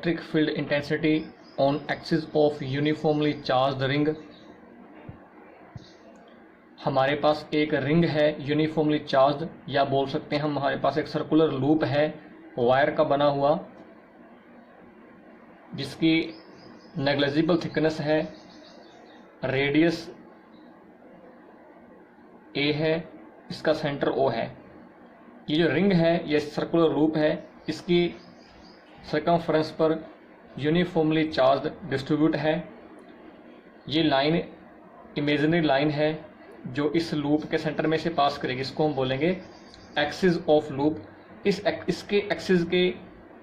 Electric field intensity on axis of uniformly charged ring. हमारे पास एक ring है uniformly charged, या बोल सकते हैं हम हमारे पास एक सर्कुलर लूप है वायर का बना हुआ, जिसकी नेग्लिजिबल थिकनेस है, रेडियस ए है, इसका सेंटर ओ है। ये जो रिंग है, ये सर्कुलर लूप है, इसकी सर्कमफ्रेंस पर यूनिफॉर्मली चार्ज्ड डिस्ट्रीब्यूट है। ये लाइन इमेजिनरी लाइन है जो इस लूप के सेंटर में से पास करेगी, इसको हम बोलेंगे एक्सिस ऑफ लूप। इसके एक्सिस के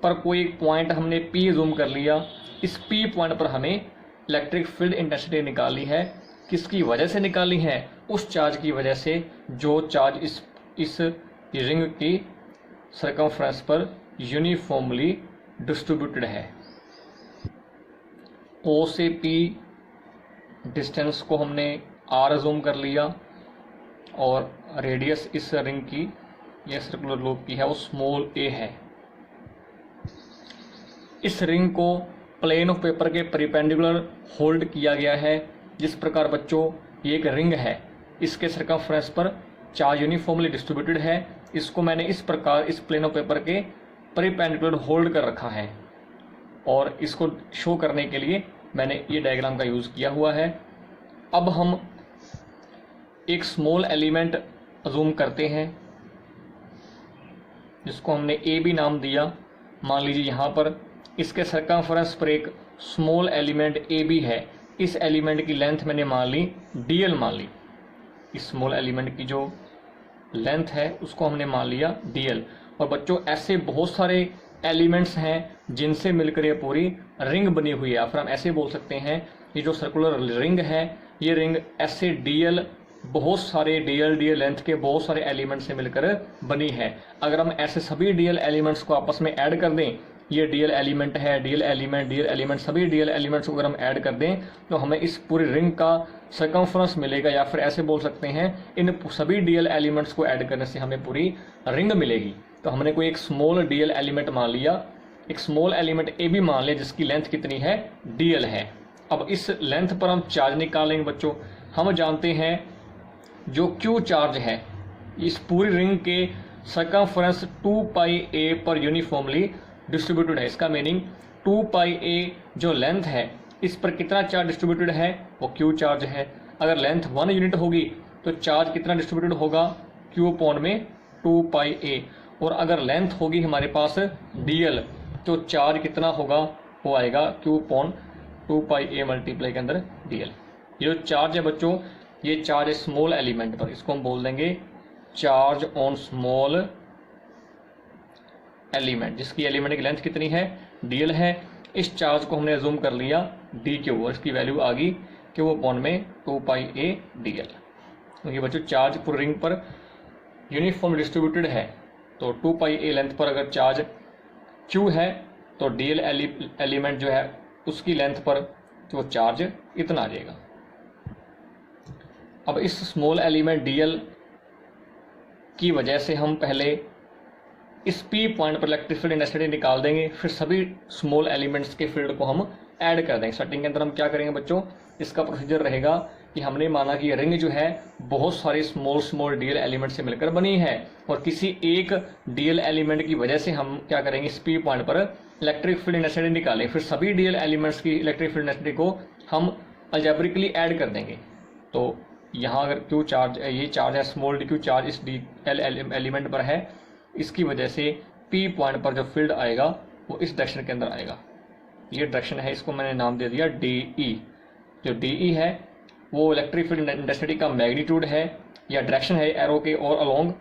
पर कोई पॉइंट हमने P जूम कर लिया, इस P पॉइंट पर हमें इलेक्ट्रिक फील्ड इंटेंसिटी निकालनी है। किसकी वजह से निकालनी है? उस चार्ज की वजह से जो चार्ज इस रिंग की सर्कमफ्रेंस पर यूनिफॉर्मली डिस्ट्रीब्यूटेड है। O से P डिस्टेंस को हमने R जूम कर लिया और रेडियस इस रिंग की, यह सर्कुलर लूप की है, वो स्मॉल a है। इस रिंग को प्लेन ऑफ पेपर के परिपेंडिकुलर होल्ड किया गया है। जिस प्रकार बच्चों ये एक रिंग है, इसके सर्कमफ्रेंस पर चार्ज यूनिफॉर्मली डिस्ट्रीब्यूटेड है, इसको मैंने इस प्रकार इस प्लेन ऑफ पेपर के परिपेंडिकुलर होल्ड कर रखा है और इसको शो करने के लिए मैंने ये डायग्राम का यूज़ किया हुआ है। अब हम एक स्मॉल एलिमेंट अजूम करते हैं जिसको हमने ए बी नाम दिया। मान लीजिए यहाँ पर इसके सर्कमफ्रेंस पर एक स्मॉल एलिमेंट ए बी है। इस एलिमेंट की लेंथ मैंने मान ली डीएल मान ली। इस स्मॉल एलिमेंट की जो लेंथ है उसको हमने मान लिया डीएल। और बच्चों ऐसे बहुत सारे एलिमेंट्स हैं जिनसे मिलकर ये पूरी रिंग बनी हुई है, या फिर हम ऐसे बोल सकते हैं ये जो सर्कुलर रिंग है, ये रिंग ऐसे डीएल, बहुत सारे डीएल लेंथ के बहुत सारे एलिमेंट से मिलकर बनी है। अगर हम ऐसे सभी डीएल एलिमेंट्स को आपस में ऐड कर दें, ये डीएल एलिमेंट है, डीएल एलिमेंट, सभी डीएल एलिमेंट्स को अगर हम ऐड कर दें तो हमें इस पूरी रिंग का सर्कमफ्रेंस मिलेगा, या फिर ऐसे बोल सकते हैं इन सभी डीएल एलिमेंट्स को ऐड करने से हमें पूरी रिंग मिलेगी। तो हमने कोई एक स्मॉल डीएल एलिमेंट मान लिया, एक स्मॉल एलिमेंट ए बी मान लिया जिसकी लेंथ कितनी है? डीएल है। अब इस लेंथ पर हम चार्ज निकालेंगे बच्चों। हम जानते हैं जो क्यू चार्ज है इस पूरी रिंग के सर्कमफ्रेंस 2πa पर यूनिफॉर्मली डिस्ट्रीब्यूटेड है। इसका मीनिंग 2πa जो लेंथ है इस पर कितना चार्ज डिस्ट्रीब्यूटेड है? वो क्यू चार्ज है। अगर लेंथ 1 यूनिट होगी तो चार्ज कितना डिस्ट्रीब्यूटेड होगा? क्यू अपॉन में 2πa। और अगर लेंथ होगी हमारे पास डीएल तो चार्ज कितना होगा? वो आएगा क्यू अपॉन 2πa मल्टीप्लाई के अंदर डीएल। ये जो चार्ज है बच्चों, ये चार्ज है स्मॉल एलिमेंट पर, इसको हम बोल देंगे चार्ज ऑन स्मॉल एलिमेंट, जिसकी एलिमेंट की लेंथ कितनी है? डीएल है। इस चार्ज को हमने जूम कर लिया डी क्यू और इसकी वैल्यू आ गई क्यू अपॉन में 2πa डीएल। क्योंकि बच्चों चार्ज पूरी रिंग पर यूनिफॉर्म डिस्ट्रीब्यूटेड है, तो 2πa लेंथ पर अगर चार्ज क्यू है तो डीएल एलिमेंट जो है उसकी लेंथ पर तो चार्ज इतना आ जाएगा। अब इस स्मॉल एलिमेंट डीएल की वजह से हम पहले इस P पॉइंट पर इलेक्ट्रिक फील्ड इंटेंसिटी निकाल देंगे, फिर सभी स्मॉल एलिमेंट्स के फील्ड को हम ऐड कर देंगे। स्टार्टिंग के अंदर हम क्या करेंगे बच्चों, इसका प्रोसीजर रहेगा कि हमने माना कि रिंग जो है बहुत सारे स्मॉल डीएल एलिमेंट से मिलकर बनी है और किसी एक डीएल एलिमेंट की वजह से हम क्या करेंगे, इस P पॉइंट पर इलेक्ट्रिक फील्ड इंटेंसिटी निकालें। फिर सभी डीएल एलिमेंट्स की इलेक्ट्रिक फील्ड इंटेंसिटी को हम अलजेब्रिकली ऐड कर देंगे। तो यहाँ अगर क्यू चार्ज, ये चार्ज है स्मॉल डी क्यू चार्ज इस डीएल एलिमेंट पर है, इसकी वजह से P पॉइंट पर जो फील्ड आएगा वो इस डायरेक्शन के अंदर आएगा। ये डायरेक्शन है, इसको मैंने नाम दे दिया DE। जो DE है वो इलेक्ट्रिक फील्ड इंटेंसिटी का मैग्नीट्यूड है या डायरेक्शन है एरो के और अलोंग,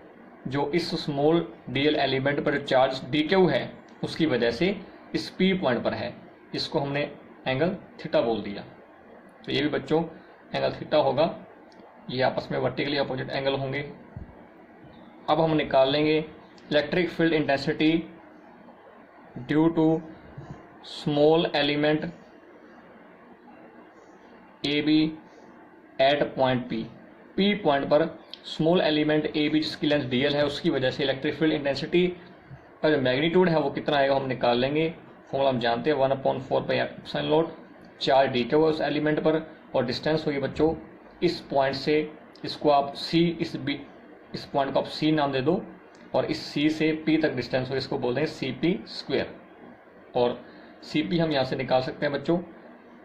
जो इस स्मॉल डीएल एलिमेंट पर चार्ज DQ है उसकी वजह से इस P पॉइंट पर है। इसको हमने एंगल थीटा बोल दिया। तो ये भी बच्चों एंगल थीटा होगा, ये आपस में वर्टिकली अपोजिट एंगल होंगे। अब हम निकाल लेंगे electric field intensity due to small element A B at point P point पर स्मॉल एलिमेंट ए बी जिसकी लेंथ डीएल है उसकी वजह से इलेक्ट्रिक फील्ड इंटेंसिटी का जो मैग्नीट्यूड है वो कितना आएगा हम निकाल लेंगे। फॉर्मूला हम जानते हैं 1/4πε0। चार्ज डी क्यू है उस एलिमेंट पर और डिस्टेंस होगी बच्चों इस पॉइंट से, इसको आप सी, इस पॉइंट को आप सी नाम दे दो और इस सी से पी तक डिस्टेंस हो, इसको बोल दें सी पी स्क्वेयर। और सी पी हम यहाँ से निकाल सकते हैं बच्चों,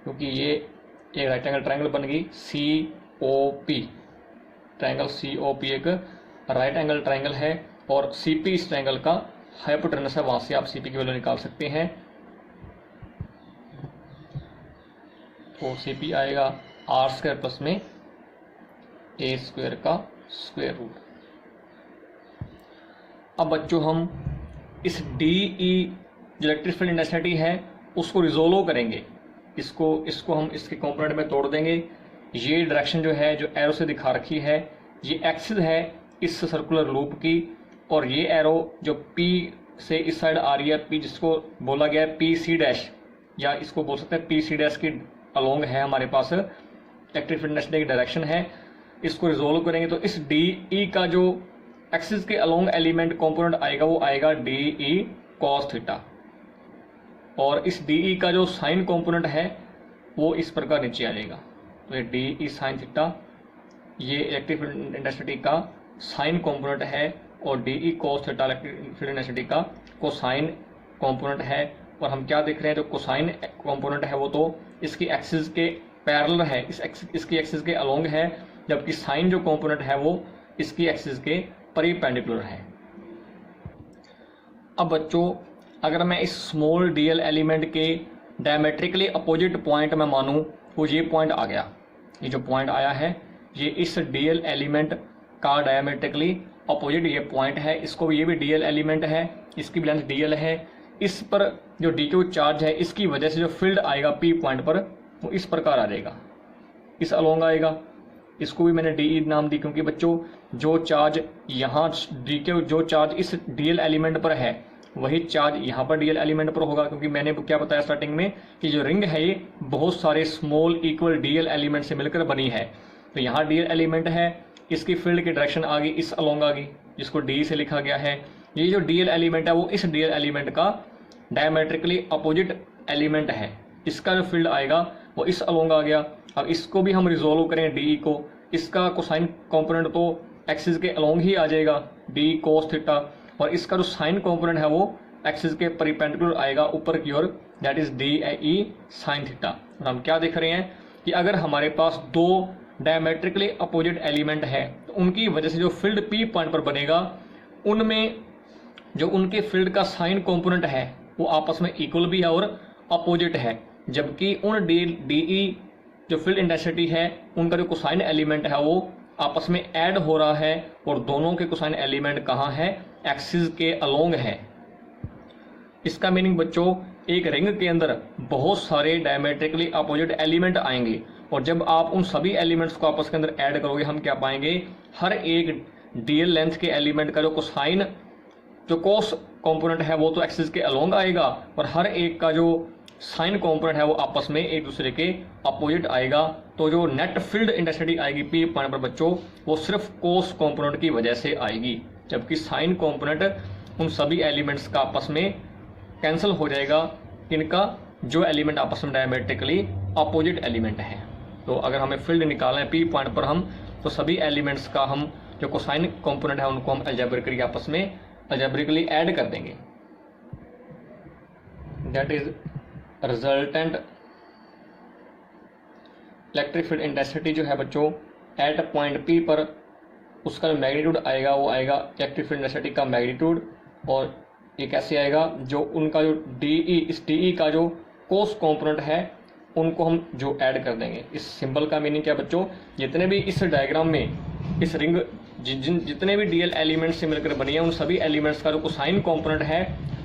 क्योंकि ये एक राइट एंगल ट्रायंगल बन गई C O P. Triangle C O P एक राइट एंगल ट्रायंगल है और सी पी इस ट्रायंगल का हाइपोटेनस है, वहाँ से आप सी पी की वैल्यू निकाल सकते हैं। तो सी पी आएगा आर स्क्वायर प्लस में ए स्क्वायर का स्क्वायर रूट। अब बच्चों हम इस डी ई जो इलेक्ट्रिक फील्ड इंटेंसिटी है उसको रिजोल्व करेंगे, इसको हम इसके कंपोनेंट में तोड़ देंगे। ये डायरेक्शन जो है जो एरो से दिखा रखी है ये एक्सिस है इस सर्कुलर लूप की, और ये एरो जो पी से इस साइड आ रही है, पी जिसको बोला गया है पी सी डैश, या इसको बोल सकते हैं पी सी डैश की अलोंग है हमारे पास इलेक्ट्रिक फील्ड इंटेंसिटी की डायरेक्शन है। इसको रिजोल्व करेंगे तो इस डी ई का जो एक्सिस के अलोंग एलिमेंट कंपोनेंट आएगा वो आएगा डी ई कॉस थीटा, और इस डी ई का जो साइन कंपोनेंट है वो इस प्रकार नीचे आ जाएगा। तो ये डी ई साइन थीटा ये इलेक्ट्रिक फील्ड इंटेंसिटी का साइन कंपोनेंट है और D E cos theta electric field intensity का कोसाइन कंपोनेंट है। और हम क्या देख रहे हैं, जो कोसाइन कंपोनेंट है वो तो इसकी एक्सिस के पैरेलल है, इसकी एक्सिस के अलोंग है, जबकि साइन जो कंपोनेंट है वो इसकी एक्सिस के परिपेंडिकुलर है। अब बच्चों अगर मैं इस स्मॉल डीएल एलिमेंट के डायमेट्रिकली अपोजिट पॉइंट में मानूं तो ये पॉइंट आ गया, ये जो पॉइंट आया है ये इस डीएल एलिमेंट का डायमेट्रिकली अपोजिट ये पॉइंट है। इसको ये भी डीएल एलिमेंट है, इसकी भी लेंथ डीएल है। इस पर जो डी क्यू चार्ज है इसकी वजह से जो फील्ड आएगा पी पॉइंट पर वो इस प्रकार आ जाएगा, इस अलोंग आएगा। इसको भी मैंने डी नाम दी क्योंकि बच्चों जो चार्ज यहाँ डी क्यू जो चार्ज इस डीएल एलिमेंट पर है वही चार्ज यहाँ पर डीएल एलिमेंट पर होगा, क्योंकि मैंने क्या बताया स्टार्टिंग में कि जो रिंग है ये बहुत सारे स्मॉल इक्वल डीएल एलिमेंट से मिलकर बनी है। तो यहाँ डीएल एलिमेंट है, इसकी फील्ड की डायरेक्शन आ गई इस अलोंग आ गई, जिसको डी से लिखा गया है। ये जो डीएल एलिमेंट है वो इस डीएल एलिमेंट का डायमेट्रिकली अपोजिट एलिमेंट है, इसका जो फील्ड आएगा वो इस अलोंग आ गया। अब इसको भी हम रिजोल्व करें डी को, इसका कोसाइन कंपोनेंट तो एक्सिस के अलोंग ही आ जाएगा डी कोस थीटा, और इसका जो साइन कंपोनेंट है वो एक्सिस के परिपेंडिकुलर आएगा ऊपर की ओर, that is D E sine theta. और हम क्या देख रहे हैं कि अगर हमारे पास दो डायमेट्रिकली अपोजिट एलिमेंट है तो उनकी वजह से जो फील्ड पी पॉइंट पर बनेगा उनमें जो उनके फील्ड का साइन कंपोनेंट है वो आपस में इक्वल भी है और अपोजिट है, जबकि उन डी ई जो फील्ड इंटेंसिटी है उनका जो कोसाइन एलिमेंट है वो आपस में ऐड हो रहा है, और दोनों के कोसाइन एलिमेंट कहाँ है, एक्सिस के अलोंग है। इसका मीनिंग बच्चों एक रिंग के अंदर बहुत सारे डायमेट्रिकली अपोजिट एलिमेंट आएंगे, और जब आप उन सभी एलिमेंट्स को आपस के अंदर ऐड करोगे हम क्या पाएंगे, हर एक डीएल लेंथ के एलिमेंट का जो कोसाइन जो कोस कंपोनेंट है वो तो एक्सिस के अलोंग आएगा, और हर एक का जो साइन कंपोनेंट है वो आपस में एक दूसरे के अपोजिट आएगा। तो जो नेट फील्ड इंटेंसिटी आएगी पी पॉइंट पर बच्चों वो सिर्फ कोस कंपोनेंट की वजह से आएगी, जबकि साइन कंपोनेंट उन सभी एलिमेंट्स का आपस में कैंसिल हो जाएगा, इनका जो एलिमेंट आपस में डायमेट्रिकली अपोजिट एलिमेंट है। तो अगर हमें फील्ड निकालना है पी पॉइंट पर हम तो सभी एलिमेंट्स का हम जो कोसाइन कंपोनेंट है उनको हम अलजेब्रिकली आपस में अलजेब्रिकली ऐड कर देंगे, that is resultant electric field intensity जो है बच्चों एट पॉइंट पी पर उसका जो मैग्नीट्यूड आएगा वो आएगा इलेक्ट्रिक फील्ड इंटेंसिटी का मैग्नीट्यूड। और ये कैसे आएगा, जो उनका जो डीई इस डीई का जो कोस कंपोनेंट है उनको हम जो ऐड कर देंगे। इस सिंबल का मीनिंग क्या बच्चों, जितने भी इस डायग्राम में इस रिंग जितने भी डीएल एलिमेंट्स से मिलकर बनी है उन सभी एलिमेंट्स का जो कोसाइन कंपोनेंट है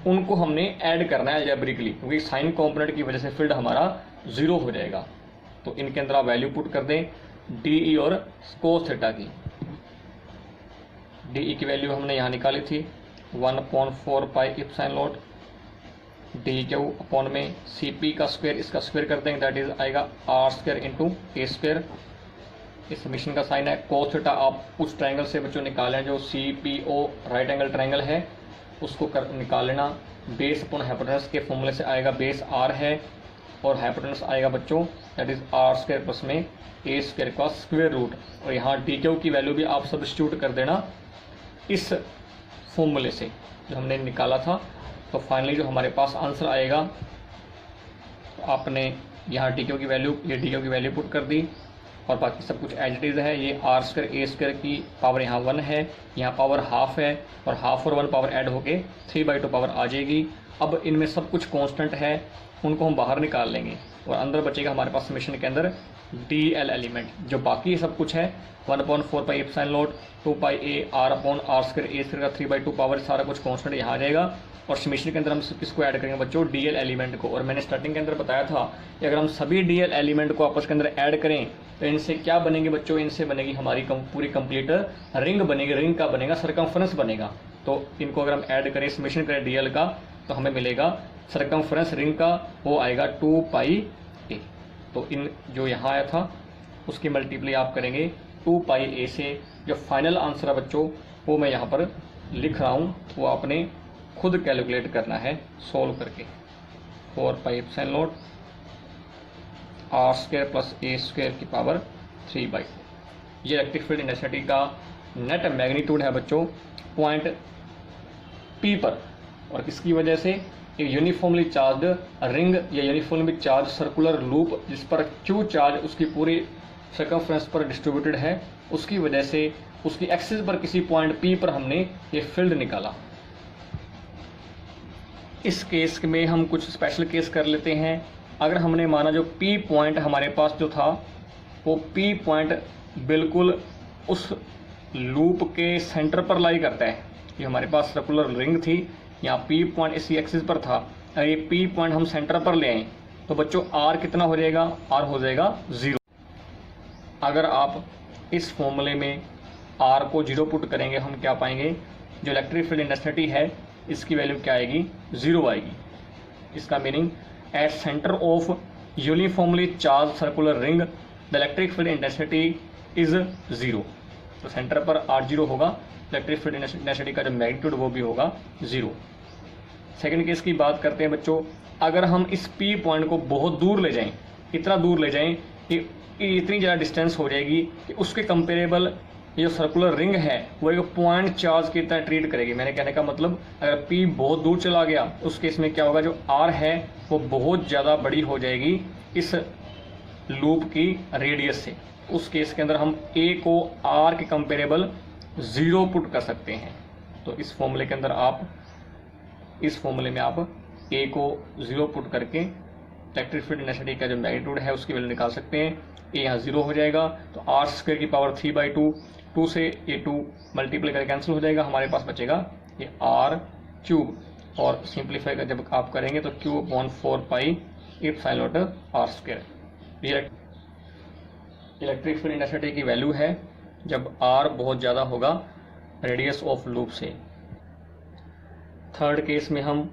उनको हमने ऐड करना है अलजेब्रिकली, क्योंकि साइन कंपोनेंट की वजह से फील्ड हमारा 0 हो जाएगा। तो इनके अंदर आप वैल्यू पुट कर दें डीई और कोस थीटा की। डीई की वैल्यू हमने यहाँ निकाली थी 1/4πε0 डी क्यू अपॉन में सी पी का स्क्वायर, इसका स्क्वायर कर देंगे दैट इज आएगा r square into a square. इस समीशन का साइन है कोस थीटा। आप उस ट्रायंगल से बच्चों निकालें जो C P O right angle triangle है, उसको निकाल लेना। बेस अपॉन हाइपोटेनस के फॉर्मूले से आएगा, बेस आर है और हाइपोटेनस आएगा बच्चों that is r square plus में ए स्क्वायर का स्क्वायर रूट, और यहाँ डी क्यू की वैल्यू भी आप सब्स्टिट्यूट कर देना इस फॉर्मूले से जो हमने निकाला था। तो फाइनली जो हमारे पास आंसर आएगा, तो आपने यहाँ डी क्यू की वैल्यू, ये डी क्यू की वैल्यू पुट कर दी और बाकी सब कुछ एज इट इज़ है। ये आर स्क्वायर ए स्क्वायर की पावर यहाँ 1 है, यहाँ पावर हाफ है और हाफ और 1 पावर ऐड होके 3/2 पावर आ जाएगी। अब इनमें सब कुछ कांस्टेंट है, उनको हम बाहर निकाल लेंगे और अंदर बचेगा हमारे पास समेशन के अंदर डी एल एलिमेंट। जो बाकी सब कुछ है 1/4 pi epsilon naught 2 pi a r upon r square a square का 3/2 पावर, सारा कुछ कांस्टेंट यहाँ आ जाएगा। और समेशन के अंदर हम किसको ऐड करेंगे बच्चों, डी एल एलिमेंट को। और मैंने स्टार्टिंग के अंदर बताया था कि अगर हम सभी डी एल एलिमेंट को आपस के अंदर ऐड करें तो इनसे क्या बनेंगे बच्चों, इनसे बनेगी हमारी पूरी कंप्लीट रिंग बनेगी, रिंग का बनेगा सर्कमफ्रेंस बनेगा। तो इनको अगर हम ऐड करें, समेशन करें डी एल का, तो हमें मिलेगा सर्कमफ्रेंस रिंग का, वो आएगा 2 पाई ए। तो इन जो यहाँ आया था उसकी मल्टीप्लाई आप करेंगे 2 पाई ए से। जो फाइनल आंसर है बच्चों वो मैं यहाँ पर लिख रहा हूँ, वो आपने खुद कैलकुलेट करना है सोल्व करके। 4 pi epsilon naught r square plus a square की पावर 3/2। ये इलेक्ट्रिक फील्ड इंटेंसिटी का नेट मैग्नीट्यूड है बच्चों पॉइंट पी पर, और किसकी वजह से, एक यूनिफॉर्मली चार्ज रिंग या यूनिफॉर्मली चार्ज सर्कुलर लूप जिस पर क्यू चार्ज उसकी पूरी सर्कमफ्रेंस पर डिस्ट्रीब्यूटेड है, उसकी वजह से उसकी एक्सिस पर किसी पॉइंट पी पर हमने ये फील्ड निकाला। इस केस में हम कुछ स्पेशल केस कर लेते हैं। अगर हमने माना जो पी पॉइंट हमारे पास जो था वो पी पॉइंट बिल्कुल उस लूप के सेंटर पर लाई करता है, ये हमारे पास सर्कुलर रिंग थी, यहाँ पी पॉइंट इसी एक्सिस पर था, अगर ये पी पॉइंट हम सेंटर पर ले आए तो बच्चों आर कितना हो जाएगा, आर हो जाएगा 0। अगर आप इस फॉर्मूले में आर को 0 पुट करेंगे हम क्या पाएंगे, जो इलेक्ट्रिक फील्ड इंटेंसिटी है इसकी वैल्यू क्या आएगी, 0 आएगी। इसका meaning at centre of uniformly charge circular ring the electric field intensity is 0। तो सेंटर पर R0 होगा, इलेक्ट्रिक फील्ड इंटेंसिटी का जो मैग्नीट्यूड वो भी होगा 0। सेकेंड केस की बात करते हैं बच्चों, अगर हम इस पी पॉइंट को बहुत दूर ले जाएं, इतना दूर ले जाएं कि इतनी ज़्यादा डिस्टेंस हो जाएगी कि उसके कंपेरेबल जो सर्कुलर रिंग है वो एक पॉइंट चार्ज की तरह ट्रीट करेगी। मैंने कहने का मतलब अगर पी बहुत दूर चला गया उस केस में क्या होगा, जो आर है वो बहुत ज़्यादा बड़ी हो जाएगी इस लूप की रेडियस से। उस केस के अंदर हम ए को आर के कंपेरेबल 0 पुट कर सकते हैं। तो इस फॉर्मूले के अंदर आप, इस फॉर्मूले में आप ए को 0 पुट करके इलेक्ट्रिक फील्ड इंटेंसिटी का जो मैग्नीट्यूड है उसकी वैल्यू निकाल सकते हैं। ए यहाँ 0 हो जाएगा तो आर स्क्वायर की पावर 3/2, 2 से ए 2 मल्टीप्लाई करके कैंसिल हो जाएगा, हमारे पास बचेगा ये आर क्यूब, और सिंप्लीफाई का जब आप करेंगे तो Q/4 pi epsilon naught r square. ये इलेक्ट्रिक फील्ड इंटेंसिटी की वैल्यू है जब आर बहुत ज़्यादा होगा रेडियस ऑफ लूप से। थर्ड केस में हम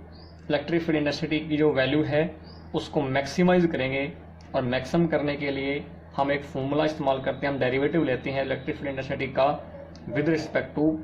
इलेक्ट्रिक फील्ड इंटेंसिटी की जो वैल्यू है उसको मैक्सिमाइज करेंगे, और मैक्सिमम करने के लिए हम एक फॉर्मूला इस्तेमाल करते हैं, हम डेरिवेटिव लेते हैं इलेक्ट्रिक फील्ड इंटेंसिटी का with respect to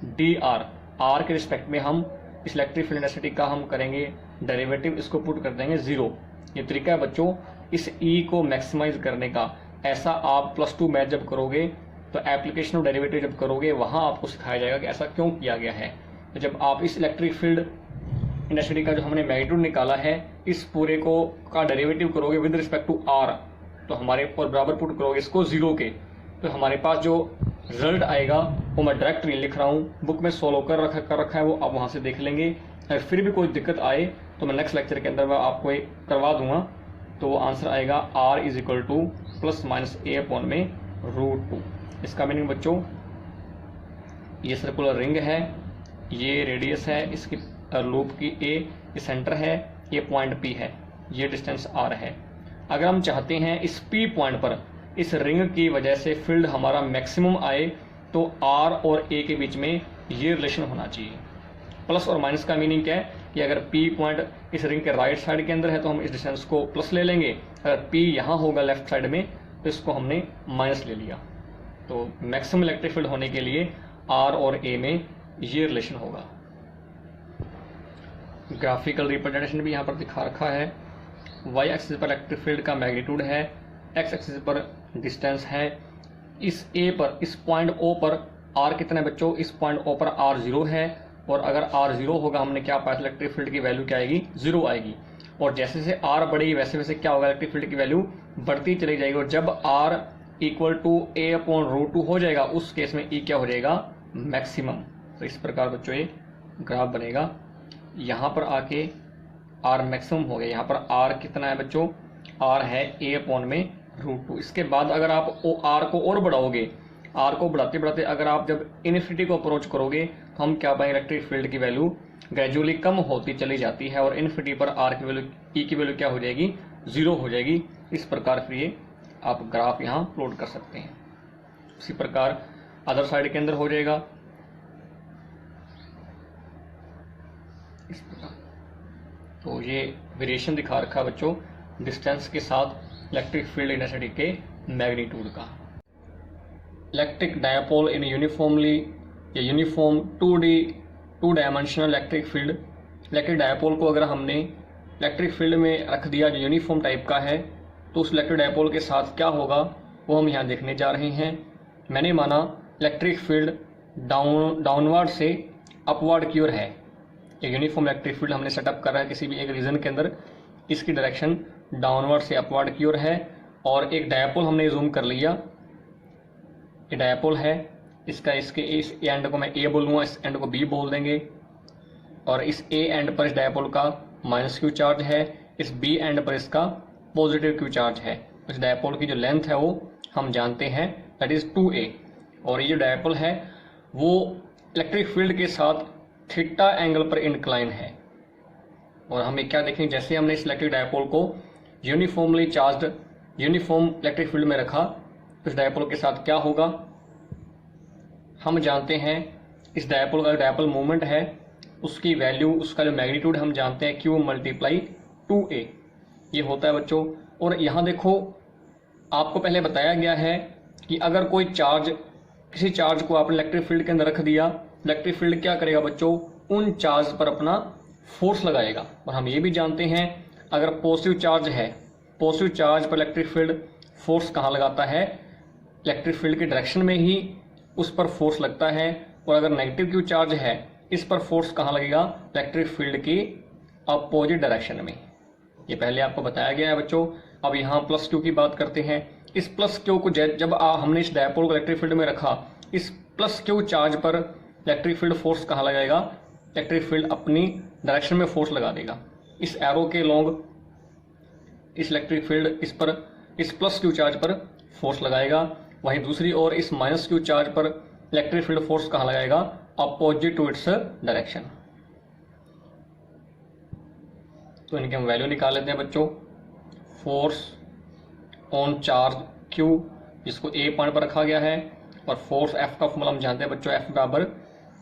d r. R के रिस्पेक्ट में हम इस इलेक्ट्रिक फील्ड इंटेंसिटी का हम करेंगे डेरिवेटिव, इसको पुट कर देंगे 0। ये तरीका है बच्चों इस ई को मैक्सिमाइज करने का। ऐसा आप +2 मैथ जब करोगे तो एप्लीकेशन ऑफ डेरिवेटिव जब करोगे वहाँ आपको सिखाया जाएगा कि ऐसा क्यों किया गया है। तो जब आप इस इलेक्ट्रिक फील्ड इंटेंसिटी का जो हमने मैग्नीट्यूड निकाला है इस पूरे को का डेरिवेटिव करोगे विद रिस्पेक्ट टू आर, तो हमारे और बराबर पुट करोगे इसको 0 के, तो हमारे पास जो रिजल्ट आएगा वो मैं डायरेक्ट नहीं लिख रहा हूँ, बुक में सोल्व कर रखा है, वो आप वहाँ से देख लेंगे। अगर फिर भी कोई दिक्कत आए तो मैं नेक्स्ट लेक्चर के अंदर मैं आपको एक करवा दूंगा। तो वो आंसर आएगा R = +-A/√2। इसका मीनिंग बच्चों ये सर्कुलर रिंग है, ये रेडियस है इसकी लूप की, ये सेंटर है, ये पॉइंट P है, ये डिस्टेंस R है। अगर हम चाहते हैं इस P पॉइंट पर इस रिंग की वजह से फील्ड हमारा मैक्सिमम आए तो R और A के बीच में ये रिलेशन होना चाहिए। प्लस और माइनस का मीनिंग क्या है कि अगर P पॉइंट इस रिंग के राइट साइड के अंदर है तो हम इस डिस्टेंस को प्लस ले लेंगे, अगर P यहाँ होगा लेफ्ट साइड में तो इसको हमने माइनस ले लिया। तो मैक्सिमम इलेक्ट्रिक फील्ड होने के लिए R और A में ये रिलेशन होगा। ग्राफिकल रिप्रेजेंटेशन भी यहाँ पर दिखा रखा है। वाई एक्सिस पर इलेक्ट्रिक फील्ड का मैग्नीट्यूड है, एक्स एक्सिस पर डिस्टेंस है। इस ए पर, इस पॉइंट ओ पर आर कितना है बच्चों, इस पॉइंट ओ पर आर 0 है, और अगर आर 0 होगा हमने क्या पाया, इलेक्ट्रिक फील्ड की वैल्यू क्या आएगी, 0 आएगी। और जैसे जैसे आर बढ़ेगी वैसे वैसे क्या होगा, इलेक्ट्रिक फील्ड की वैल्यू बढ़ती चली जाएगी। और जब r equal to a upon √2 हो जाएगा उस केस में ई क्या हो जाएगा, मैक्सिमम। तो इस प्रकार बच्चों ये ग्राफ बनेगा। यहाँ पर आके आर मैक्सिमम हो गया, यहाँ पर आर कितना है बच्चों, आर है ए अपॉन में √2। इसके बाद अगर आप आर को और बढ़ाओगे, आर को बढ़ाते बढ़ाते अगर आप जब इन्फिनिटी को अप्रोच करोगे तो हम क्या पाएंगे, इलेक्ट्रिक फील्ड की वैल्यू ग्रेजुअली कम होती चली जाती है, और इन्फिनिटी पर आर की वैल्यू, ई की वैल्यू क्या हो जाएगी, 0 हो जाएगी। इस प्रकार फिर ये आप ग्राफ यहाँ प्लॉट कर सकते हैं। उसी प्रकार अदर साइड के अंदर हो जाएगा इस प्रकार। तो ये वेरिएशन दिखा रखा बच्चों डिस्टेंस के साथ इलेक्ट्रिक फील्ड इंटेंसिटी के मैग्नीट्यूड का। इलेक्ट्रिक डायपोल इन यूनिफॉर्मली या uniform 2 dimensional electric field. Electric dipole को अगर हमने इलेक्ट्रिक फील्ड में रख दिया जो यूनिफॉर्म टाइप का है, तो उस इलेक्ट्रिक डायपोल के साथ क्या होगा वो हम यहाँ देखने जा रहे हैं। मैंने माना इलेक्ट्रिक फील्ड डाउनवर्ड से अपवर्ड की ओर है। एक यूनिफॉर्म इलेक्ट्रिक फील्ड हमने सेटअप कर रहा है किसी भी एक रीजन के अंदर, इसकी डायरेक्शन डाउनवर्ड से अपवर्ड की ओर है। और एक डायपोल हमने जूम कर लिया, ये डायपोल है, इसका इसके इस एंड को मैं ए बोलूँगा, इस एंड को बी बोल देंगे। और इस ए एंड पर इस डायपोल का -q चार्ज है, इस बी एंड पर इसका पॉजिटिव q चार्ज है। इस डायपोल की जो लेंथ है वो हम जानते हैं, दैट इज 2a। और ये जो डायपोल है वो इलेक्ट्रिक फील्ड के साथ थीटा एंगल पर इंक्लाइन है। और हमें क्या देखेंगे, जैसे हमने इस इलेक्ट्रिक डायपोल को uniformly charged uniform electric field में रखा, तो इस डायपोल के साथ क्या होगा हम जानते हैं। इस डायपोल का डायपोल मूवमेंट है उसकी वैल्यू, उसका जो मैग्नीट्यूड हम जानते हैं q × 2a ये होता है बच्चों। और यहाँ देखो आपको पहले बताया गया है कि अगर कोई चार्ज, किसी चार्ज को आपने इलेक्ट्रिक फील्ड के अंदर रख दिया, इलेक्ट्रिक फील्ड क्या करेगा बच्चों, उन चार्ज पर अपना फोर्स लगाएगा। और हम ये भी जानते हैं अगर पॉजिटिव चार्ज है, पॉजिटिव चार्ज पर इलेक्ट्रिक फील्ड फोर्स कहाँ लगाता है, इलेक्ट्रिक फील्ड की डायरेक्शन में ही उस पर फोर्स लगता है। और अगर नेगेटिव q चार्ज है, इस पर फोर्स कहाँ लगेगा, इलेक्ट्रिक फील्ड की अपोजिट डायरेक्शन में। ये पहले आपको बताया गया है बच्चों। अब यहाँ +q की बात करते हैं। इस +q को जब हमने इस डायपोल को इलेक्ट्रिक फील्ड में रखा, इस +q चार्ज पर इलेक्ट्रिक फील्ड फोर्स कहाँ लगाएगा, इलेक्ट्रिक फील्ड अपनी डायरेक्शन में फोर्स लगा देगा। इस एरो के लॉन्ग इस इलेक्ट्रिक फील्ड इस पर इस +q चार्ज पर फोर्स लगाएगा। वहीं दूसरी ओर इस -q चार्ज पर इलेक्ट्रिक फील्ड फोर्स कहाँ लगाएगा, अपोजिट टू इट्स डायरेक्शन। तो इनके हम वैल्यू निकाल लेते हैं बच्चों। फोर्स ऑन चार्ज q जिसको a पॉइंट पर रखा गया है, और फोर्स F का फॉर्मूला हम जानते हैं बच्चों, F बराबर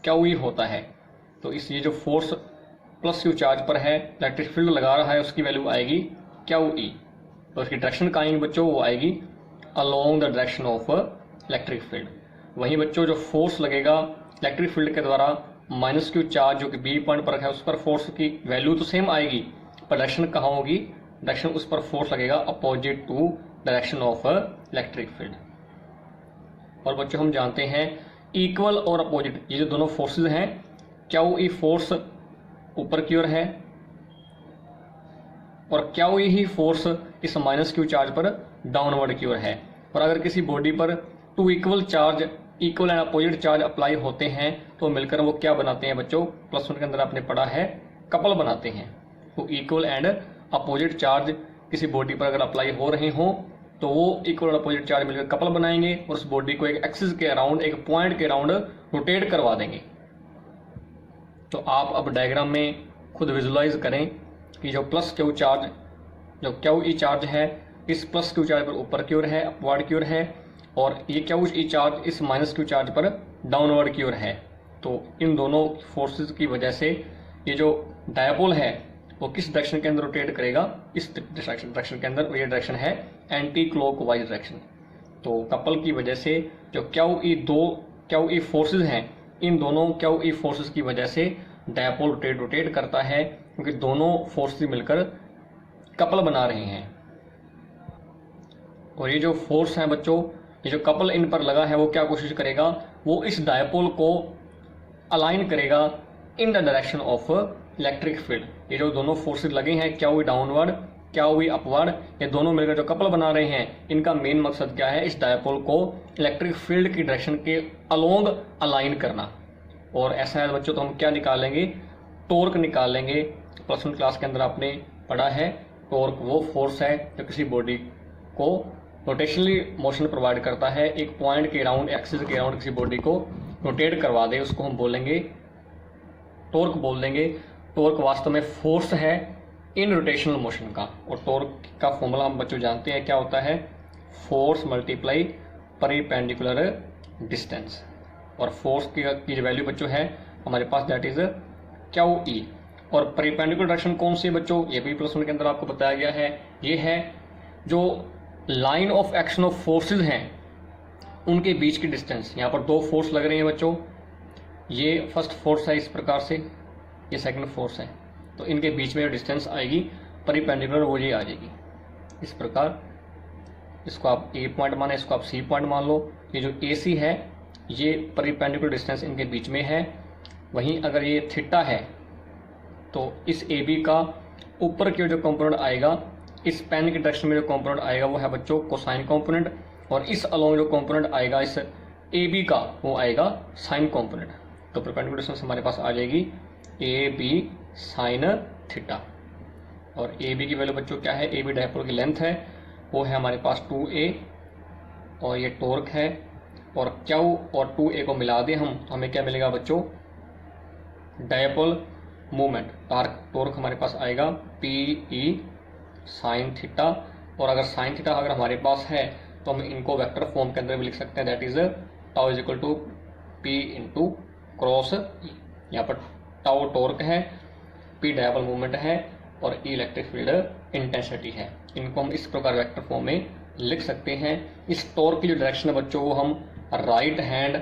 QE होता है। तो इस ये जो फोर्स +q चार्ज पर है, इलेक्ट्रिक फील्ड लगा रहा है, उसकी वैल्यू आएगी QE। तो उसकी डायरेक्शन कहाँ आएगी बच्चों, वो आएगी along the direction of electric field. वहीं बच्चों जो फोर्स लगेगा इलेक्ट्रिक फील्ड के द्वारा -q चार्ज जो कि बी पॉइंट पर रखा है, उस पर फोर्स की वैल्यू तो सेम आएगी, पर डायरेक्शन कहाँ होगी, डायरेक्शन उस पर फोर्स लगेगा opposite to direction of electric field. और बच्चों हम जानते हैं इक्वल और अपोजिट, ये जो दोनों फोर्सेज हैं, QE फोर्स ऊपर की ओर है और QE ही फोर्स इस -q चार्ज पर डाउनवर्ड की ओर है। और अगर किसी बॉडी पर 2 equal charge, equal and opposite charge apply होते हैं तो मिलकर वो क्या बनाते हैं बच्चों, +1 के अंदर आपने पढ़ा है, कपल बनाते हैं। तो इक्वल एंड अपोजिट चार्ज किसी बॉडी पर अगर अप्लाई हो रहे हों तो वो इक्वल और अपोजिट चार्ज मिलकर कपल बनाएंगे और उस बॉडी को एक एक्सिस के अराउंड, एक पॉइंट के अराउंड रोटेट करवा देंगे। तो आप अब डायग्राम में खुद विजुलाइज करें कि जो +q चार्ज, जो QE चार्ज है, इस +q चार्ज पर ऊपर की ओर है, अपवर्ड की ओर है, और ये QE चार्ज इस -q चार्ज पर डाउनवर्ड की ओर है। तो इन दोनों फोर्सेस की वजह से ये जो डायपोल है वो किस डायरेक्शन के अंदर रोटेट करेगा, इस डायरेक्शन के अंदर। ये डायरेक्शन है एंटी क्लॉकवाइज डायरेक्शन। तो कपल की वजह से जो QE फोर्सेस हैं, इन दोनों QE फोर्सेस की वजह से डायपोल रोटेट करता है क्योंकि दोनों फोर्स मिलकर कपल बना रहे हैं। और ये जो फोर्स है बच्चों, ये जो कपल इन पर लगा है वो क्या कोशिश करेगा, वो इस डायपोल को अलाइन करेगा in the direction of electric field. ये जो दोनों फोर्सेस लगे हैं, क्या हुई डाउनवर्ड क्या हुई अपवर्ड, ये दोनों मिलकर जो कपल बना रहे हैं, इनका मेन मकसद क्या है, इस डायपोल को इलेक्ट्रिक फील्ड की डायरेक्शन के अलोंग अलाइन करना। और ऐसा है बच्चों, तो हम क्या निकालेंगे, टॉर्क निकालेंगे। प्लस 1 क्लास के अंदर आपने पढ़ा है, टॉर्क वो फोर्स है जो किसी बॉडी को रोटेशनली मोशन प्रोवाइड करता है, एक पॉइंट के अराउंड, एक्सिस के अराउंड किसी बॉडी को रोटेट करवा दे, उसको हम बोलेंगे टॉर्क बोल देंगे। टॉर्क वास्तव में फोर्स है इन रोटेशनल मोशन का। और टॉर्क का फॉर्मूला हम बच्चों जानते हैं क्या होता है, फोर्स मल्टीप्लाई परिपेंडिकुलर डिस्टेंस। और फोर्स की जो वैल्यू बच्चों है हमारे पास, दैट इज क्यू ई। और परिपेंडिकुलर डायरेक्शन कौन सी है बच्चों, ये भी प्लस 1 के अंदर आपको बताया गया है। ये है जो line of action of forces हैं उनके बीच की डिस्टेंस। यहाँ पर दो फोर्स लग रहे हैं बच्चों, ये फर्स्ट फोर्स है इस प्रकार से, ये सेकंड फोर्स है, तो इनके बीच में जो डिस्टेंस आएगी परिपेंडिकुलर वो ये आ जाएगी इस प्रकार। इसको आप ए पॉइंट माने, इसको आप सी पॉइंट मान लो। ये जो ए सी है ये परिपेंडिकुलर डिस्टेंस इनके बीच में है। वहीं अगर ये थीटा है तो इस ए बी का ऊपर की जो कंपोनेंट आएगा, इस पेन के डायरेक्शन में जो कंपोनेंट आएगा वो है बच्चों कोसाइन कंपोनेंट, और इस अलोंग जो कंपोनेंट आएगा इस ए बी का वो आएगा साइन कंपोनेंट। तो परपेंडिकुलर डिस्टेंस हमारे पास आ जाएगी ए बी साइन थीटा। और ए बी की वैल्यू बच्चों क्या है, ए बी डायपोल की लेंथ है वो है हमारे पास 2a, और ये टॉर्क है। और क्यू और 2a को मिला दें हम, तो हमें क्या मिलेगा बच्चों, डायपोल मूवमेंट। टॉर्क हमारे पास आएगा पी ई साइन थीटा। और अगर साइन थीटा अगर हमारे पास है तो हम इनको वेक्टर फॉर्म के अंदर भी लिख सकते हैं, that is tau is equal to P into cross E. यहाँ पर टाउ टॉर्क है, पी डायपोल मूवमेंट है, और ई इलेक्ट्रिक फील्ड इंटेंसिटी है। इनको हम इस प्रकार वेक्टर फॉर्म में लिख सकते हैं। इस टॉर्क की जो डायरेक्शन है बच्चों वो हम राइट हैंड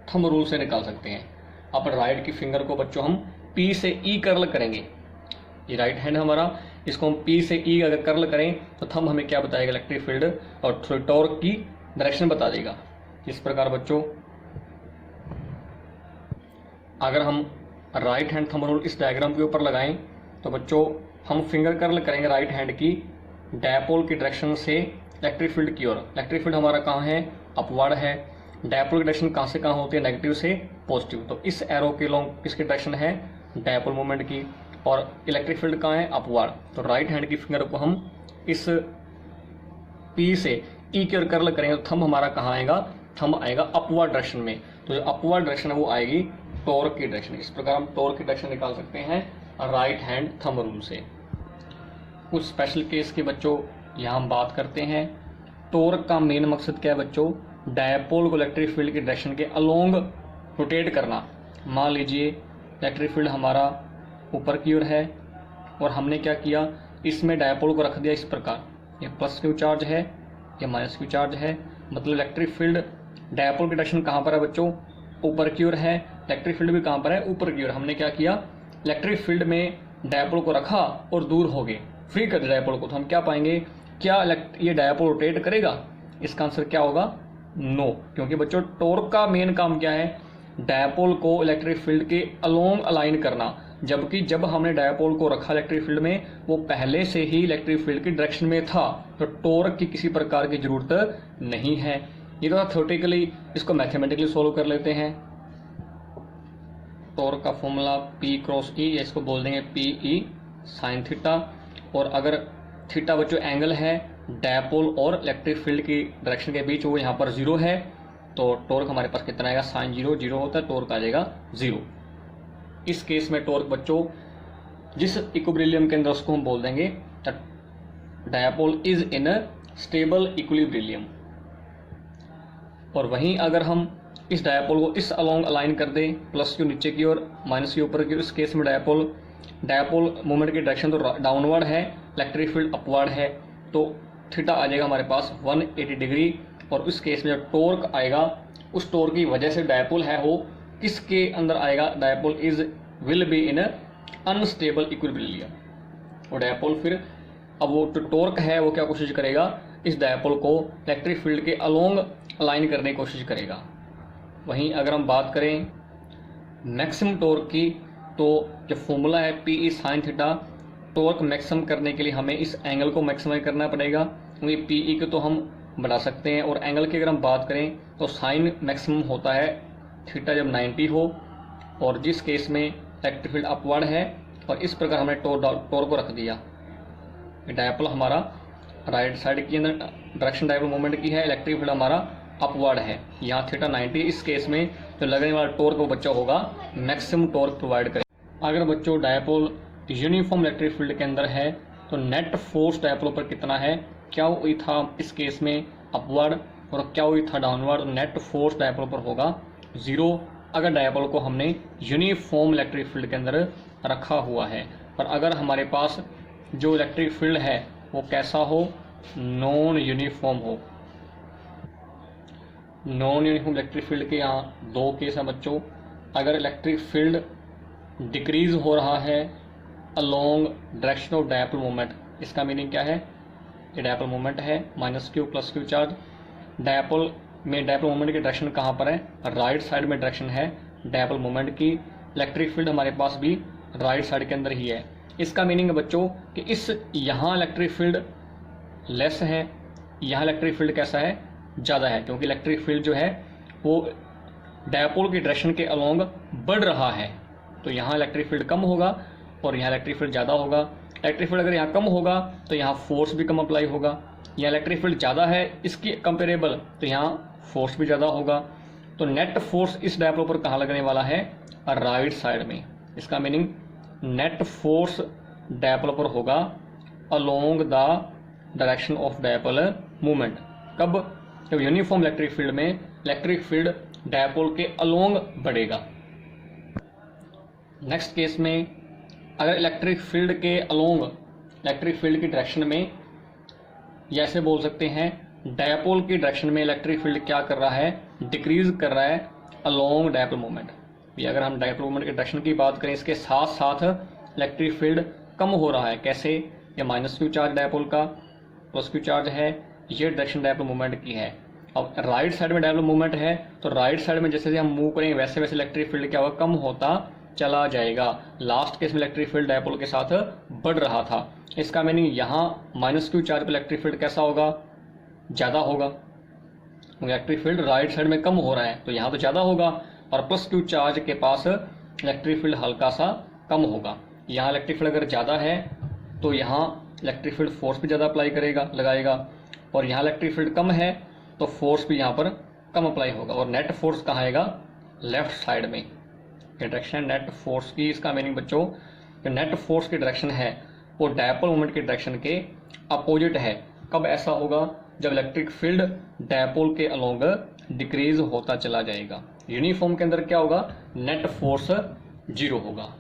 थंब रूल से निकाल सकते हैं। अब राइट की फिंगर को बच्चों हम पी से ई कर्ल करेंगे, ये राइट हैंड हमारा, इसको हम पी से ई अगर कर्ल करें तो थंब हमें क्या बताएगा, इलेक्ट्रिक फील्ड और टॉर्क की डायरेक्शन बता देगा। इस प्रकार बच्चों अगर हम राइट हैंड थंब रूल इस डायग्राम के ऊपर लगाएं तो बच्चों हम फिंगर कर्ल करेंगे राइट हैंड की डायपोल की डायरेक्शन से इलेक्ट्रिक फील्ड की ओर। इलेक्ट्रिक फील्ड हमारा कहाँ है, अपवर्ड है। डायपोल की डायरेक्शन कहाँ से कहाँ होती है, नेगेटिव से पॉजिटिव। तो इस एरो के लॉन्ग किसकी डायरेक्शन है, डायपोल मूवमेंट की। और इलेक्ट्रिक फील्ड कहाँ है, अपवर्ड। तो राइट हैंड की फिंगर को हम इस पी से ई की ओर कर्ल करेंगे तो थंब हमारा कहाँ आएगा, थंब आएगा अपवर्ड डायरेक्शन में। तो जो अपवर्ड डायरेक्शन है वो आएगी टॉर्क की डायरेक्शन। इस प्रकार हम टॉर्क की डायरेक्शन निकाल सकते हैं राइट हैंड थंब रूल से। कुछ स्पेशल केस के बच्चों यहाँ हम बात करते हैं। टॉर्क का मेन मकसद क्या है बच्चों, डायपोल को इलेक्ट्रिक फील्ड की डायरेक्शन के अलोंग रोटेट करना। मान लीजिए इलेक्ट्रिक फील्ड हमारा ऊपर की ओर है और हमने क्या किया, इसमें डायपोल को रख दिया इस प्रकार, ये प्लस क्यू चार्ज है, ये माइनस क्यू चार्ज है। मतलब इलेक्ट्रिक फील्ड डायपोल की डायरेक्शन कहाँ पर है बच्चों, ऊपर की ओर है। इलेक्ट्रिक फील्ड भी कहाँ पर है, ऊपर की ओर। हमने क्या किया, इलेक्ट्रिक फील्ड में डायपोल को रखा और दूर हो गए, फ्री कर दिया डायपोल को। तो हम क्या पाएंगे, क्या ये डायपोल रोटेट करेगा, इसका आंसर क्या होगा, नो। क्योंकि बच्चों टॉर्क का मेन काम क्या है, डायपोल को इलेक्ट्रिक फील्ड के अलोंग अलाइन करना। जबकि जब हमने डायपोल को रखा इलेक्ट्रिक फील्ड में, वो पहले से ही इलेक्ट्रिक फील्ड की डायरेक्शन में था, तो टॉर्क की किसी प्रकार की जरूरत नहीं है। ये तो थ्योरेटिकली, इसको मैथमेटिकली सोल्व कर लेते हैं। टॉर्क का फॉर्मूला P क्रॉस E, इसको बोल देंगे PE साइन थीटा। और अगर थीटा बच्चों एंगल है डायपोल और इलेक्ट्रिक फील्ड की डायरेक्शन के बीच, वो यहाँ पर 0 है, तो टॉर्क हमारे पास कितना आएगा, साइन 0, 0 होता है, टॉर्क आ जाएगा 0। इस केस में टॉर्क बच्चों जिस इक्विलिब्रियम के अंदर, उसको हम बोल देंगे dipole is in stable equilibrium. और वहीं अगर हम इस डायपोल को इस अलोंग अलाइन कर दें, प्लस क्यू नीचे की और माइनस क्यू ऊपर की, इस केस में डायपोल मूवमेंट की डायरेक्शन तो डाउनवर्ड है, इलेक्ट्रिक फील्ड अपवर्ड है, तो थीटा आ जाएगा हमारे पास 180 डिग्री। और उस केस में जो टॉर्क आएगा, उस टॉर्क की वजह से डायपोल है वो किसके अंदर आएगा, dipole is will be in unstable equilibrium. और डायपोल फिर अब वो जो टॉर्क है वो क्या कोशिश करेगा, इस डायपोल को इलेक्ट्रिक फील्ड के अलोंग अलाइन करने की कोशिश करेगा। वहीं अगर हम बात करें मैक्सिमम टॉर्क की, तो जो फॉर्मूला है P E sine theta, torque maximum करने के लिए हमें इस एंगल को मैक्सिमाइज करना पड़ेगा, क्योंकि पी ई को तो हम बढ़ा सकते हैं। और एंगल की अगर हम बात करें तो साइन मैक्सिमम होता है थीटा जब 90 हो, और जिस केस में इलेक्ट्रिक फील्ड अपवर्ड है। और इस प्रकार हमने टॉर्क को रख दिया। डायपोल हमारा राइट साइड की अंदर डायरेक्शन डायपोल मोमेंट की है, इलेक्ट्रिक फील्ड हमारा अपवर्ड है, यहाँ थीटा 90। इस केस में जो लगने वाला टॉर्क वो बच्चा होगा मैक्सिमम टॉर्क प्रोवाइड करेगा। अगर बच्चों डायपोल यूनिफॉर्म इलेक्ट्रिक फील्ड के अंदर है तो नेट फोर्स डायपोल पर कितना है, क्या हुई था इस केस में अपवर्ड और क्या हुई था डाउनवर्ड। नेट फोर्स डायपोल पर होगा 0 अगर डायपोल को हमने यूनिफॉर्म इलेक्ट्रिक फील्ड के अंदर रखा हुआ है। पर अगर हमारे पास जो इलेक्ट्रिक फील्ड है वो कैसा हो, नॉन यूनिफॉर्म हो। नॉन यूनिफॉर्म इलेक्ट्रिक फील्ड के यहाँ 2 केस हैं बच्चों। अगर इलेक्ट्रिक फील्ड डिक्रीज हो रहा है along direction of dipole moment, इसका मीनिंग क्या है, ये डायपोल मोमेंट है -q + q चार्ज। डायपोल में डायपोल मोमेंट की डायरेक्शन कहाँ पर है, राइट साइड में डायरेक्शन है डायपोल मोमेंट की। इलेक्ट्रिक फील्ड हमारे पास भी राइट साइड के अंदर ही है। इसका मीनिंग है बच्चों कि इस यहाँ इलेक्ट्रिक फील्ड लेस है, यहाँ इलेक्ट्रिक फील्ड कैसा है, ज़्यादा है, क्योंकि इलेक्ट्रिक फील्ड जो है वो डायपोल की डायरेक्शन के अलोंग बढ़ रहा है। तो यहाँ इलेक्ट्रिक फील्ड कम होगा और यहाँ इलेक्ट्रिक फील्ड ज़्यादा होगा। इलेक्ट्रिक फील्ड अगर यहाँ कम होगा तो यहाँ फोर्स भी कम अप्लाई होगा। यहाँ इलेक्ट्रिक फील्ड ज़्यादा है इसकी कंपेरेबल, तो यहाँ फोर्स भी ज़्यादा होगा। तो नेट फोर्स इस डायपोल पर कहाँ लगने वाला है, राइट साइड में। इसका मीनिंग नेट फोर्स डायपोल पर होगा along the direction of dipole movement. कब, जब यूनिफॉर्म इलेक्ट्रिक फील्ड में इलेक्ट्रिक फील्ड डायपोल के अलोंग बढ़ेगा। नेक्स्ट केस में अगर इलेक्ट्रिक फील्ड के अलोंग इलेक्ट्रिक फील्ड की डायरेक्शन में, या ऐसे बोल सकते हैं डायपोल की डायरेक्शन में इलेक्ट्रिक फील्ड क्या कर रहा है, डिक्रीज कर रहा है अलोंग डायपोल मोमेंट। अगर हम डायपोल मोमेंट के डायरेक्शन की बात करें, इसके साथ साथ इलेक्ट्रिक फील्ड कम हो रहा है। कैसे, ये -q चार्ज डायपोल का, +q चार्ज है, ये डायरेक्शन डायपोल मोमेंट की है। अब राइट साइड में डायपोल मोमेंट है, तो राइट साइड में जैसे हम मूव करेंगे वैसे वैसे इलेक्ट्रिक फील्ड क्या होगा, कम होता चला जाएगा। लास्ट केस में इलेक्ट्रिक फील्ड डायपोल के साथ बढ़ रहा था। इसका मीनिंग यहाँ -q चार्ज पर इलेक्ट्रिक फील्ड कैसा होगा, ज़्यादा होगा। इलेक्ट्रिक फील्ड राइट साइड में कम हो रहा है तो यहाँ तो ज़्यादा होगा, और +q चार्ज के पास इलेक्ट्रिक फील्ड हल्का सा कम होगा। यहाँ इलेक्ट्रिक फील्ड अगर ज़्यादा है तो यहाँ इलेक्ट्रिक फील्ड फोर्स भी ज़्यादा अप्लाई करेगा, लगाएगा, और यहाँ इलेक्ट्रिक फील्ड कम है तो फोर्स भी यहाँ पर कम अप्लाई होगा। और नेट फोर्स कहाँ आएगा, लेफ्ट साइड में। डायरेक्शन नेट फोर्स की, इसका मीनिंग बच्चों कि नेट फोर्स की डायरेक्शन है वो डायपोल मोमेंट की डायरेक्शन के अपोजिट है। कब ऐसा होगा, जब इलेक्ट्रिक फील्ड डायपोल के अलोंग डिक्रीज होता चला जाएगा। यूनिफॉर्म के अंदर क्या होगा, नेट फोर्स 0 होगा।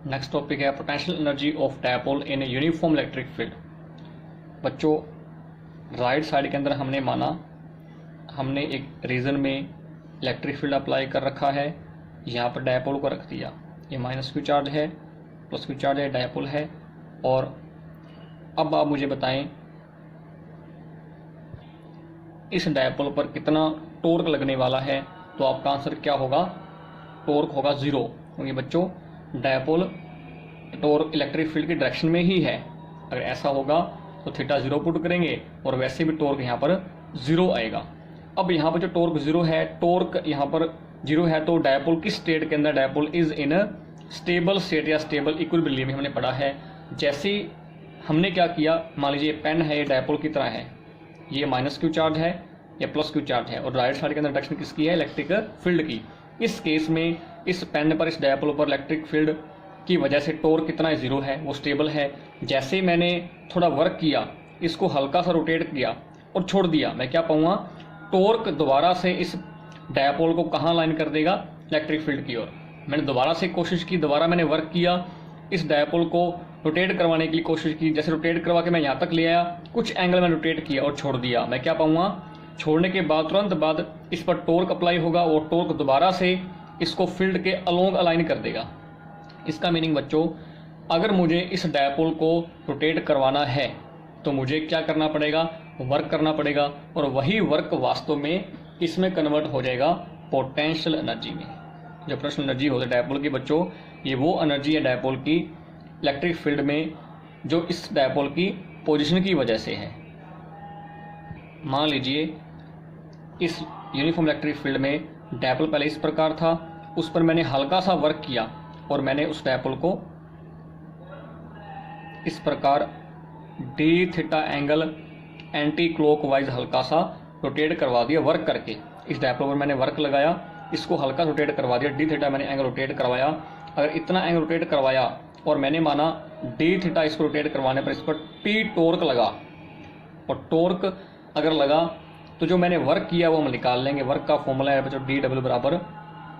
नेक्स्ट टॉपिक है potential energy of dipole in uniform electric field. बच्चों राइट साइड के अंदर हमने माना हमने एक रीजन में इलेक्ट्रिक फील्ड अप्लाई कर रखा है, यहाँ पर डायपोल को रख दिया। ये -q चार्ज है, +q चार्ज है, डायपोल है। और अब आप मुझे बताएं इस डायपोल पर कितना टॉर्क लगने वाला है, तो आपका आंसर क्या होगा, टॉर्क होगा 0, क्योंकि बच्चों डायपोल टॉर्क इलेक्ट्रिक फील्ड की डायरेक्शन में ही है। अगर ऐसा होगा तो थीटा 0 पुट करेंगे और वैसे भी टॉर्क यहाँ पर 0 आएगा। अब यहाँ पर जो टॉर्क 0 है, टॉर्क यहाँ पर 0 है, तो डायपोल किस स्टेट के अंदर, dipole is in stable state या स्टेबल इक्विलिब्रियम हमने पढ़ा है। जैसे हमने क्या किया, मान लीजिए पेन है, ये डायपोल की तरह है, ये -q चार्ज है, ये +q चार्ज है, और राइट साइड के अंदर डायरेक्शन किसकी है, इलेक्ट्रिक फील्ड की। इस केस में इस पेन पर, इस डायपोल पर इलेक्ट्रिक फील्ड की वजह से टॉर्क कितना है, 0 है, वो स्टेबल है। जैसे मैंने थोड़ा वर्क किया, इसको हल्का सा रोटेट किया और छोड़ दिया, मैं क्या पाऊंगा, टॉर्क दोबारा से इस डायपोल को कहाँ लाइन कर देगा, इलेक्ट्रिक फील्ड की ओर। मैंने दोबारा से कोशिश की, दोबारा मैंने वर्क किया, इस डायपोल को रोटेट करवाने की कोशिश की। जैसे रोटेट करवा के मैं यहाँ तक ले आया, कुछ एंगल में रोटेट किया और छोड़ दिया, मैं क्या पाऊंगा, छोड़ने के बाद तुरंत बाद इस पर टॉर्क अप्लाई होगा और टॉर्क दोबारा से इसको फील्ड के अलोंग अलाइन कर देगा। इसका मीनिंग बच्चों, अगर मुझे इस डायपोल को रोटेट करवाना है तो मुझे क्या करना पड़ेगा, वर्क करना पड़ेगा, और वही वर्क वास्तव में इसमें कन्वर्ट हो जाएगा पोटेंशियल एनर्जी में। जो पोटेंशियल एनर्जी होती है डायपोल की बच्चों, ये वो एनर्जी है डायपोल की इलेक्ट्रिक फील्ड में जो इस डायपोल की पोजीशन की वजह से है। मान लीजिए इस यूनिफॉर्म इलेक्ट्रिक फील्ड में डायपोल पहले इस प्रकार था, उस पर मैंने हल्का सा वर्क किया और मैंने उस डायपोल को इस प्रकार D theta angle anti clockwise हल्का सा रोटेट करवा दिया वर्क करके। इस डायपोल पर मैंने वर्क लगाया, इसको हल्का रोटेट करवा दिया, डी थीटा मैंने एंगल रोटेट करवाया। अगर इतना एंगल रोटेट करवाया और मैंने माना डी थीटा इसको रोटेट करवाने पर इस पर टी टॉर्क लगा, और टॉर्क अगर लगा तो जो मैंने वर्क किया वो हम निकाल लेंगे। वर्क का फॉर्मूला है बच्चों डी डब्ल्यू बराबर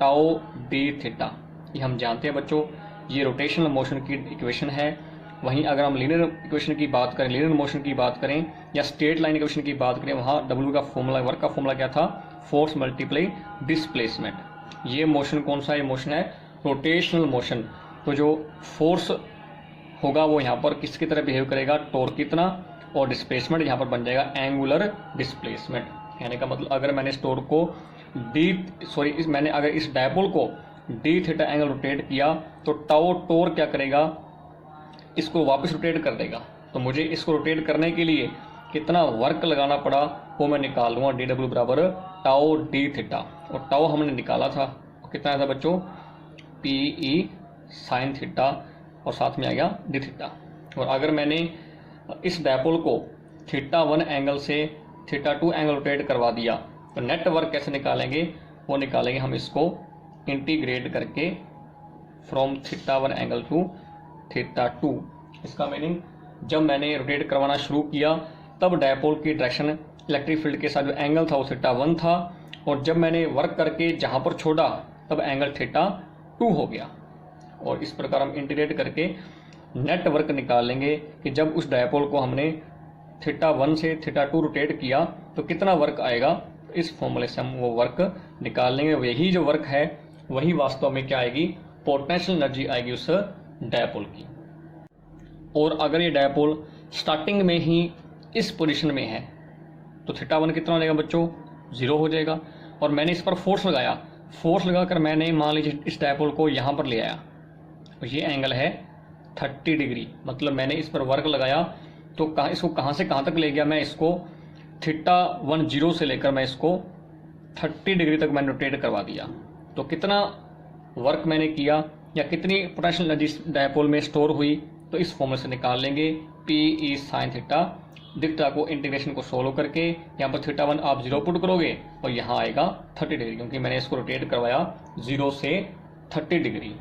टाओ डी थीटा, ये हम जानते हैं बच्चों। ये रोटेशनल मोशन की इक्वेशन है। वहीं अगर हम लीनियर इक्वेशन की बात करें, लीनियर मोशन की बात करें या स्ट्रेट लाइन इक्वेशन की बात करें, वहाँ डब्ल्यू का फॉर्मूला, वर्क का फॉर्मूला क्या था, फोर्स मल्टीप्लाई डिस्प्लेसमेंट। ये मोशन कौन सा, ये मोशन है रोटेशनल मोशन। तो जो फोर्स होगा वो यहाँ पर किसकी तरह बिहेव करेगा, टॉर्क कितना, और डिस्प्लेसमेंट यहाँ पर बन जाएगा एंगुलर डिस्प्लेसमेंट। कहने का मतलब अगर मैंने इस टॉर्क को मैंने अगर इस डायपोल को डी थीटा एंगल रोटेट किया तो टाओ टॉर्क क्या करेगा, इसको वापस रोटेट कर देगा। तो मुझे इसको रोटेट करने के लिए कितना वर्क लगाना पड़ा वो मैं निकाल लूँगा। डी डब्ल्यू बराबर टाओ डी थीटा, और टाओ हमने निकाला था कितना था बच्चों, पी ई साइन थीटा, और साथ में आ गया डी थीटा। और अगर मैंने इस डायपोल को थीटा 1 एंगल से थीटा 2 एंगल रोटेट करवा दिया तो नेट वर्क कैसे निकालेंगे, वो निकालेंगे हम इसको इंटीग्रेट करके from theta 1 angle to theta 2। इसका मीनिंग जब मैंने रोटेट करवाना शुरू किया तब डायपोल की डायरेक्शन इलेक्ट्रिक फील्ड के साथ जो एंगल था वो थीटा 1 था, और जब मैंने वर्क करके जहाँ पर छोड़ा तब एंगल थीटा 2 हो गया। और इस प्रकार हम इंटीग्रेट करके नेट वर्क निकाल लेंगे कि जब उस डायपोल को हमने थीटा 1 से थीटा 2 रोटेट किया तो कितना वर्क आएगा। इस फॉर्मूले से हम वो वर्क निकाल लेंगे। यही जो वर्क है वही वास्तव में क्या आएगी, पोटेंशियल एनर्जी आएगी उस डायपोल की। और अगर ये डायपोल स्टार्टिंग में ही इस पोजीशन में है तो थीटा 1 कितना हो जाएगा बच्चों, 0 हो जाएगा। और मैंने इस पर फोर्स लगाया, फोर्स लगाकर मैंने मान लीजिए इस डायपोल को यहाँ पर ले आया, तो ये एंगल है 30 डिग्री। मतलब मैंने इस पर वर्क लगाया तो इसको कहाँ से कहाँ तक ले गया, मैं इसको थीटा 1 0 से लेकर मैं इसको 30 डिग्री तक मैंने रोटेट करवा दिया। तो कितना वर्क मैंने किया या कितनी पोटेंशियल एनर्जी डायपोल में स्टोर हुई, तो इस फॉर्मूले से निकाल लेंगे। P E sine theta, theta को इंटीग्रेशन को सोल्व करके यहाँ पर थीटा 1 आप 0 पुट करोगे और यहाँ आएगा 30 डिग्री, क्योंकि मैंने इसको रोटेट करवाया 0 से 30 डिग्री।